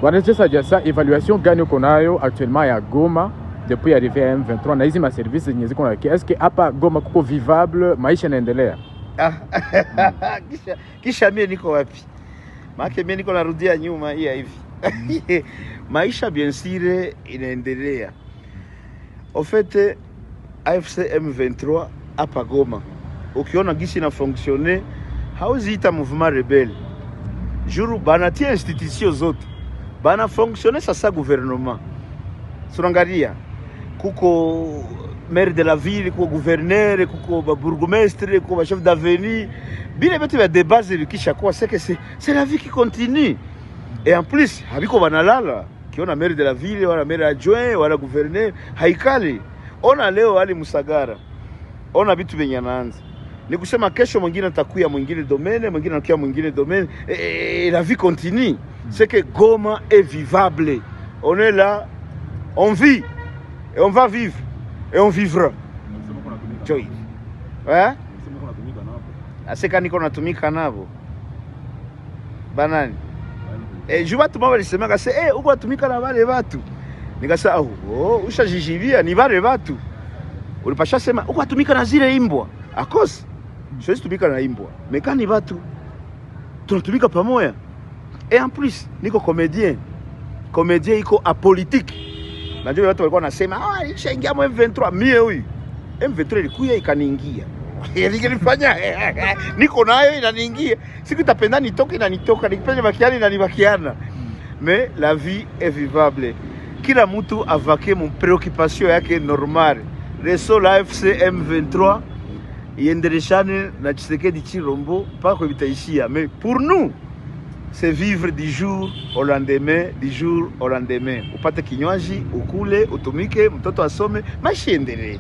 Wanacheza jasa évaluation gani uko nayo actuellement ya Goma depuis arrivé à M23 na hizi ma services zenye ziko na est-ce que hapa Goma kuko vivable, maisha yanaendelea? Kisha mimi niko wapi? Maana mimi niko narudia nyuma hii hivi. Maisha bien sûr inaendelea. Au fait AFC M23 hapa Goma, ukiona gisi na fonctionner, hauziita mouvement rebelle. Juru banatia institution zote. Bana fonctionner sasa gouvernement. Sunangalia kuko maire de la ville, kuko gouverneur, kuko bourgmestre, kuko chef d'avenue. Bile bete ba de base likisha kwa c'est que c'est la vie qui continue. Et en plus, habiko banalala. Kiona maire de la ville, wala maire adjoint, wala gouverneur, haikali. Ona leo Ali Musagara. Ona vitu venye anaanza. Ni kusema kesho mwingine atakuya mwingine domaine, mwingine anakuya mwingine domaine et la vie continue. C'est que Goma est vivable. On est là, on vit et on va vivre et on vivra. Joy. Hein? Aseka niko natumika nabo. Banani. Je vais te montrer les semaines kasi uko natumika na wale watu. Nikasa ushajijibia ni wale watu. Ulipasha sema uko natumika na zile imbwa. Akose. Siwezi tumika na imbwa. Mekani watu tunatumika pamoja. Et en plus, niko comédien. Comédien iko apolitique. Najua watu walikuwa nasema, nishaingia M23 mie huyu. M23 ilikuja ikaniingia. Nilifanya niko nayo inaniingia. Siku itapenda nitoke na nitoka, nikipenda bakiana na nibakiana. Mais la vie est vivable. Kila mtu avake mon préoccupation yake normale. Reso la FC M23 iendeleshane na Tshisekedi Chirombo mpaka kwa vitaishia. Mais pour nous, c'est vivre du jour au lendemain, du jour au lendemain. Upate kinywaji, ukule, utumike, mtoto asome, maisha endelee.